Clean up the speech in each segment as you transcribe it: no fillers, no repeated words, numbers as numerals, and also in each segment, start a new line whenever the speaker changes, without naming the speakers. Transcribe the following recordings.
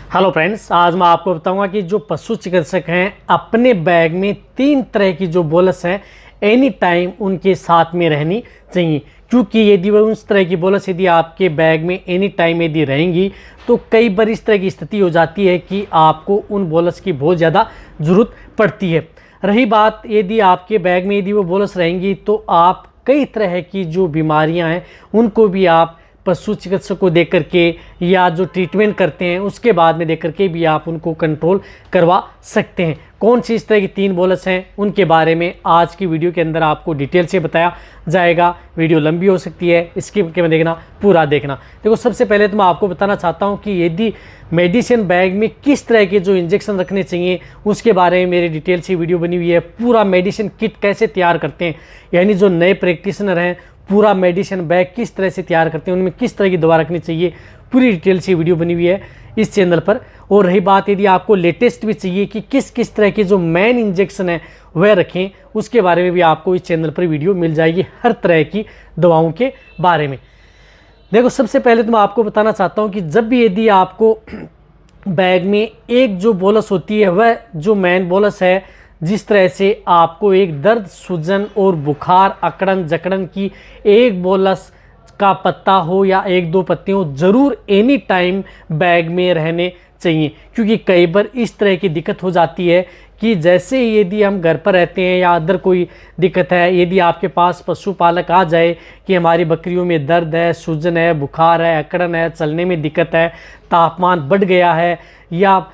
Hello friends, आज मैं आपको बताऊंगा कि जो पशु चिकित्सक हैं अपने बैग में 3 तरह की जो बोलस हैं एनी टाइम उनके साथ में रहनी चाहिए। क्योंकि यदि वह उस तरह की बोलस यदि आपके बैग में एनी टाइम यदि रहेंगी तो कई बार इस तरह की स्थिति हो जाती है कि आपको उन बोलस की बहुत ज़्यादा ज़रूरत पड़ती है। रही बात यदि आपके बैग में यदि वो बोलस रहेंगी तो आप कई तरह की जो बीमारियां हैं उनको भी आप पशु चिकित्सक को देकर के या जो ट्रीटमेंट करते हैं उसके बाद में देकर के भी आप उनको कंट्रोल करवा सकते हैं। कौन सी इस तरह की 3 बोलस हैं उनके बारे में आज की वीडियो के अंदर आपको डिटेल से बताया जाएगा। वीडियो लंबी हो सकती है, स्किप के में देखना, पूरा देखना। देखो, सबसे पहले तो मैं आपको बताना चाहता हूं कि यदि मेडिसिन बैग में किस तरह के जो इंजेक्शन रखने चाहिए उसके बारे में मेरी डिटेल से वीडियो बनी हुई है। पूरा मेडिसिन किट कैसे तैयार करते हैं, यानी जो नए प्रैक्टिशनर हैं पूरा मेडिसिन बैग किस तरह से तैयार करते हैं, उनमें किस तरह की दवा रखनी चाहिए, पूरी डिटेल से वीडियो बनी हुई है इस चैनल पर। और रही बात यदि आपको लेटेस्ट भी चाहिए कि किस किस तरह के जो मेन इंजेक्शन है वह रखें, उसके बारे में भी आपको इस चैनल पर वीडियो मिल जाएगी हर तरह की दवाओं के बारे में। देखो, सबसे पहले तो मैं आपको बताना चाहता हूँ कि जब भी यदि आपको बैग में एक जो बोलस होती है वह जो मेन बोलस है, जिस तरह से आपको एक दर्द, सूजन और बुखार, अकड़न जकड़न की एक बोलस का पत्ता हो या 1-2 पत्ते हो, ज़रूर एनी टाइम बैग में रहने चाहिए। क्योंकि कई बार इस तरह की दिक्कत हो जाती है कि जैसे यदि हम घर पर रहते हैं या अदर कोई दिक्कत है, यदि आपके पास पशुपालक आ जाए कि हमारी बकरियों में दर्द है, सूजन है, बुखार है, अकड़न है, चलने में दिक्कत है, तापमान बढ़ गया है या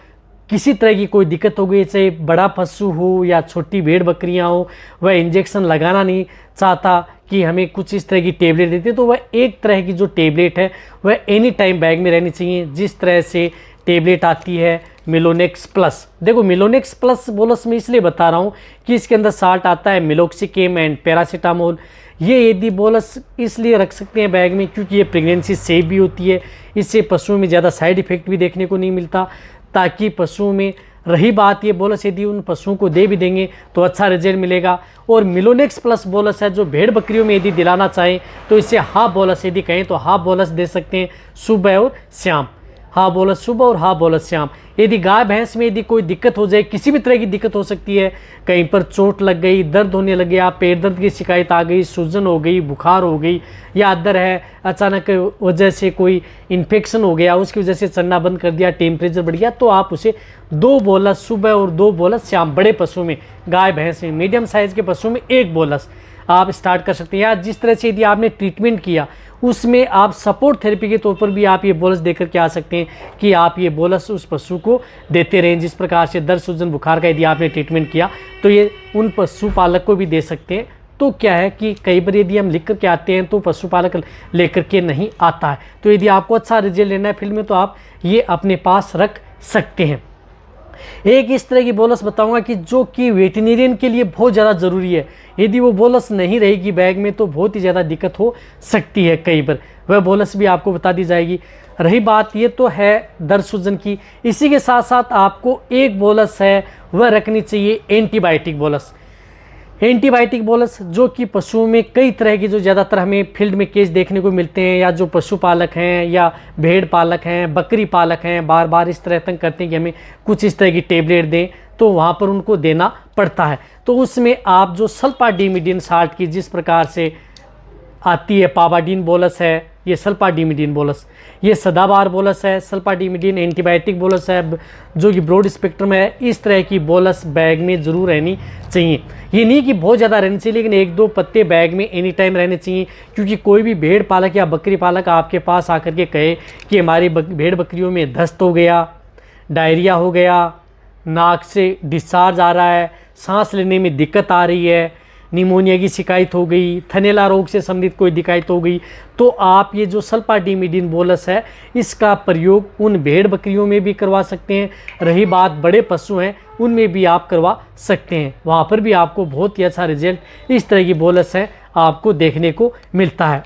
किसी तरह की कोई दिक्कत हो गई, चाहे बड़ा पशु हो या छोटी भेड़ बकरियां हो, वह इंजेक्शन लगाना नहीं चाहता कि हमें कुछ इस तरह की टेबलेट देते, तो वह एक तरह की जो टेबलेट है वह एनी टाइम बैग में रहनी चाहिए। जिस तरह से टेबलेट आती है मिलोनेक्स प्लस। देखो, मिलोनेक्स प्लस बोलस में इसलिए बता रहा हूँ कि इसके अंदर साल्ट आता है मिलोक्सिकेम एंड पैरासीटामोल। ये यदि बोलस इसलिए रख सकते हैं बैग में क्योंकि ये प्रेगनेंसी सेफ भी होती है, इससे पशुओं में ज़्यादा साइड इफेक्ट भी देखने को नहीं मिलता। ताकि पशुओं में रही बात, ये बोलस यदि उन पशुओं को दे भी देंगे तो अच्छा रिजल्ट मिलेगा। और मिलोनेक्स प्लस बोलस है जो भेड़ बकरियों में यदि दिलाना चाहें तो इससे हाफ बोलस यदि कहें तो हाफ बोलस दे सकते हैं सुबह और शाम। हाफ बोलस सुबह और हाफ बोलस शाम। यदि गाय भैंस में यदि कोई दिक्कत हो जाए, किसी भी तरह की दिक्कत हो सकती है, कहीं पर चोट लग गई, दर्द होने लग गया, पेट दर्द की शिकायत आ गई, सूजन हो गई, बुखार हो गई, या अदर है अचानक वजह से कोई इन्फेक्शन हो गया, उसकी वजह से चलना बंद कर दिया, टेम्परेचर बढ़ गया, तो आप उसे 2 बोलस सुबह और 2 बोलस शाम, बड़े पशु में, गाय भैंस में, मीडियम साइज़ के पशु में 1 बोलस आप स्टार्ट कर सकते हैं। या जिस तरह से यदि आपने ट्रीटमेंट किया उसमें आप सपोर्ट थेरेपी के तौर पर भी आप ये बोलस देकर के आ सकते हैं कि आप ये बोलस उस पशु को देते रहें। जिस प्रकार से दर्द, सूजन, बुखार का यदि आपने ट्रीटमेंट किया तो ये उन पशुपालक को भी दे सकते हैं। तो क्या है कि कई बार यदि हम लिख करके आते हैं तो पशुपालक लेकर के नहीं आता है, तो यदि आपको अच्छा रिजल्ट लेना है फील्ड में तो आप ये अपने पास रख सकते हैं। एक इस तरह की बोलस बताऊंगा कि जो कि वेटरनरियन के लिए बहुत ज़्यादा ज़रूरी है। यदि वो बोलस नहीं रहेगी बैग में तो बहुत ही ज़्यादा दिक्कत हो सकती है। कई बार वह बोलस भी आपको बता दी जाएगी। रही बात, ये तो है दर्द सूजन की। इसी के साथ साथ आपको एक बोलस है वह रखनी चाहिए एंटीबायोटिक बोलस। एंटीबायोटिक बोलस जो कि पशुओं में कई तरह की जो ज़्यादातर हमें फील्ड में केस देखने को मिलते हैं, या जो पशुपालक हैं या भेड़ पालक हैं, बकरी पालक हैं, बार बार इस तरह तंग करते हैं कि हमें कुछ इस तरह की टेबलेट दें, तो वहाँ पर उनको देना पड़ता है। तो उसमें आप जो सल्फाडिमिडिन साल्ट की जिस प्रकार से आती है, पावाडीन बोलस है, ये सल्फाडिमिडिन बोलस, ये सदाबहार बोलस है, सल्फाडिमिडिन एंटीबायोटिक बोलस है जो कि ब्रॉड स्पेक्ट्रम है। इस तरह की बोलस बैग में ज़रूर रहनी चाहिए। ये नहीं कि बहुत ज़्यादा रहनी चाहिए, लेकिन 1-2 पत्ते बैग में एनी टाइम रहने चाहिए। क्योंकि कोई भी भेड़ पालक या बकरी पालक आपके पास आकर के कहे कि हमारी भेड़ बकरियों में दस्त हो गया, डायरिया हो गया, नाक से डिस्चार्ज आ रहा है, सांस लेने में दिक्कत आ रही है, निमोनिया की शिकायत हो गई, थनैला रोग से संबंधित कोई दिक्कत हो गई, तो आप ये जो सल्फाडिमिडिन बोलस है इसका प्रयोग उन भेड़ बकरियों में भी करवा सकते हैं। रही बात बड़े पशु हैं उनमें भी आप करवा सकते हैं, वहाँ पर भी आपको बहुत ही अच्छा रिजल्ट इस तरह की बोलस है आपको देखने को मिलता है।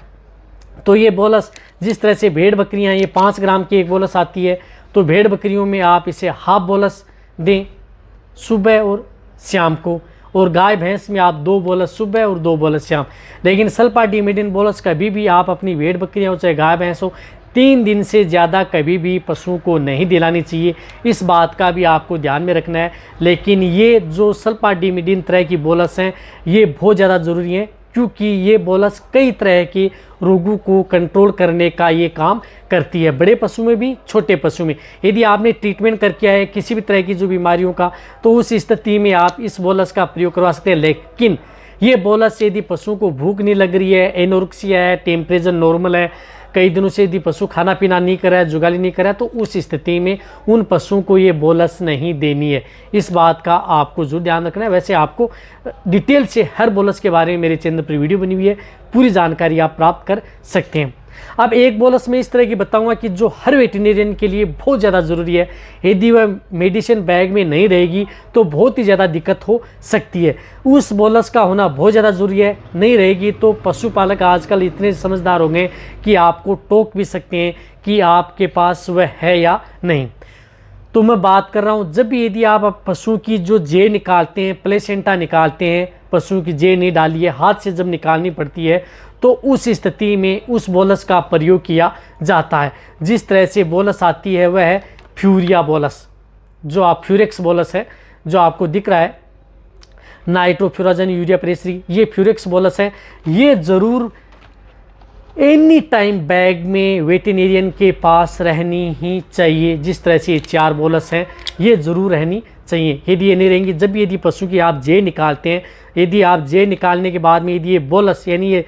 तो ये बोलस जिस तरह से भेड़ बकरियाँ, ये 5 ग्राम की एक बोलस आती है, तो भेड़ बकरियों में आप इसे हाफ बोलस दें सुबह और शाम को, और गाय भैंस में आप 2 बोलस सुबह और 2 बोलस शाम। लेकिन सल्फाडिमिडिन बोलस कभी भी आप अपनी भेड़ बकरियाँ हो चाहे गाय भैंस हो 3 दिन से ज़्यादा कभी भी पशुओं को नहीं दिलानी चाहिए। इस बात का भी आपको ध्यान में रखना है। लेकिन ये जो सल्फाडिमिडिन तरह की बोलस हैं ये बहुत ज़्यादा ज़रूरी है, क्योंकि ये बोलस कई तरह के रोगों को कंट्रोल करने का ये काम करती है, बड़े पशु में भी छोटे पशु में। यदि आपने ट्रीटमेंट कर किया है किसी भी तरह की जो बीमारियों का, तो उस स्थिति में आप इस बोलस का प्रयोग करवा सकते हैं। लेकिन ये बोलस यदि पशुओं को भूख नहीं लग रही है, एनोरेक्सिया है, टेम्परेचर नॉर्मल है, कई दिनों से यदि पशु खाना पीना नहीं कर रहा है, जुगाली नहीं कर रहा है, तो उस स्थिति में उन पशुओं को ये बोलस नहीं देनी है। इस बात का आपको जरूर ध्यान रखना है। वैसे आपको डिटेल से हर बोलस के बारे में मेरे चैनल पर वीडियो बनी हुई है, पूरी जानकारी आप प्राप्त कर सकते हैं। अब एक बोलस में इस तरह की बताऊंगा कि जो हर वेटरनरियन के लिए बहुत ज़्यादा ज़रूरी है। यदि वह मेडिसिन बैग में नहीं रहेगी तो बहुत ही ज़्यादा दिक्कत हो सकती है। उस बोलस का होना बहुत ज़्यादा ज़रूरी है। नहीं रहेगी तो पशुपालक आजकल इतने समझदार हो गए कि आपको टोक भी सकते हैं कि आपके पास वह है या नहीं। तो मैं बात कर रहा हूँ जब भी यदि आप पशु की जो जेर निकालते हैं, प्लेसेंटा निकालते हैं, पशु की जेर नहीं डाली है, हाथ से जब निकालनी पड़ती है, तो उस स्थिति में उस बोलस का प्रयोग किया जाता है। जिस तरह से बोलस आती है वह है फ्यूरिया बोलस, जो आप फ्यूरेक्स बोलस है जो आपको दिख रहा है, नाइट्रोफ्यूराजन यूरिया प्रेसरी, ये फ्यूरेक्स बोलस है। ये ज़रूर एनी टाइम बैग में वेटरनरियन के पास रहनी ही चाहिए। जिस तरह से ये 4 बोलस हैं ये ज़रूर रहनी चाहिए। यदि ये नहीं रहेंगी, जब भी यदि पशु की आप जेर निकालते हैं, यदि आप जेर निकालने के बाद में यदि ये बोलस यानी ये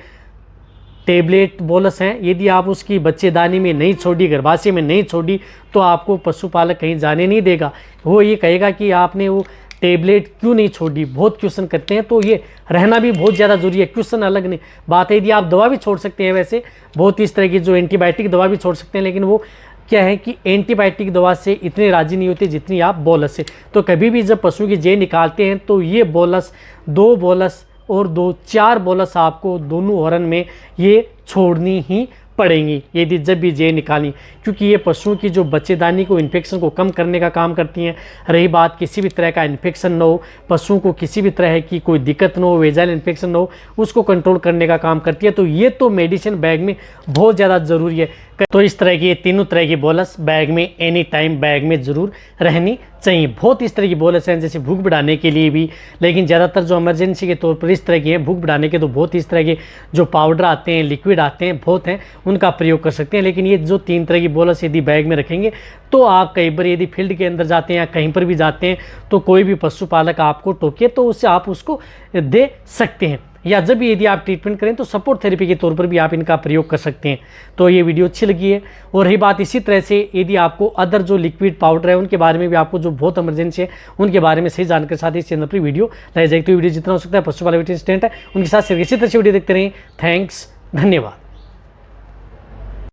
टेबलेट बोलस हैं, यदि आप उसकी बच्चेदानी में नहीं छोड़ी, गर्भाशय में नहीं छोड़ी, तो आपको पशुपालक कहीं जाने नहीं देगा। वो ये कहेगा कि आपने वो टेबलेट क्यों नहीं छोड़ी। बहुत क्वेश्चन करते हैं, तो ये रहना भी बहुत ज़्यादा ज़रूरी है। क्वेश्चन अलग नहीं, बात है यदि आप दवा भी छोड़ सकते हैं, वैसे बहुत इस तरह की जो एंटीबायोटिक दवा भी छोड़ सकते हैं, लेकिन वो क्या है कि एंटीबायोटिक दवा से इतने राजी नहीं होते जितनी आप बोलस से। तो कभी भी जब पशु की जेर निकालते हैं तो ये बोलस 2 बोलस और 4 बोलस आपको दोनों हॉर्न में ये छोड़नी ही पड़ेंगी यदि जब भी जेर निकाली, क्योंकि ये पशुओं की जो बच्चेदानी को इन्फेक्शन को कम करने का काम करती हैं। रही बात किसी भी तरह का इन्फेक्शन न हो, पशुओं को किसी भी तरह की कोई दिक्कत न हो, वेजाइल इन्फेक्शन न हो, उसको कंट्रोल करने का काम करती है। तो ये तो मेडिसिन बैग में बहुत ज़्यादा ज़रूरी है। तो इस तरह की ये तीनों तरह की बोलस बैग में एनी टाइम बैग में ज़रूर रहनी चाहिए। बहुत इस तरह की बोलस हैं जैसे भूख बढ़ाने के लिए भी, लेकिन ज़्यादातर जो इमरजेंसी के तौर पर इस तरह की हैं। भूख बढ़ाने के तो बहुत इस तरह के जो पाउडर आते हैं, लिक्विड आते हैं, बहुत हैं, उनका प्रयोग कर सकते हैं। लेकिन ये जो 3 तरह की बोलस यदि बैग में रखेंगे तो आप कई बार यदि फील्ड के अंदर जाते हैं या कहीं पर भी जाते हैं तो कोई भी पशुपालक आपको टोके तो उससे आप उसको दे सकते हैं। या जब भी यदि आप ट्रीटमेंट करें तो सपोर्ट थेरेपी के तौर पर भी आप इनका प्रयोग कर सकते हैं। तो ये वीडियो अच्छी लगी है। और रही बात इसी तरह से यदि आपको अदर जो लिक्विड पाउडर है उनके बारे में भी आपको जो बहुत इमरजेंसी है उनके बारे में सही जानकारी साथ ही इस चैनल पर वीडियो लाई जाएगी। तो वीडियो जितना हो सकता है पशुपालक वेटरनरी है उनके साथ इसी तरह से वीडियो देखते रहें। थैंक्स, धन्यवाद।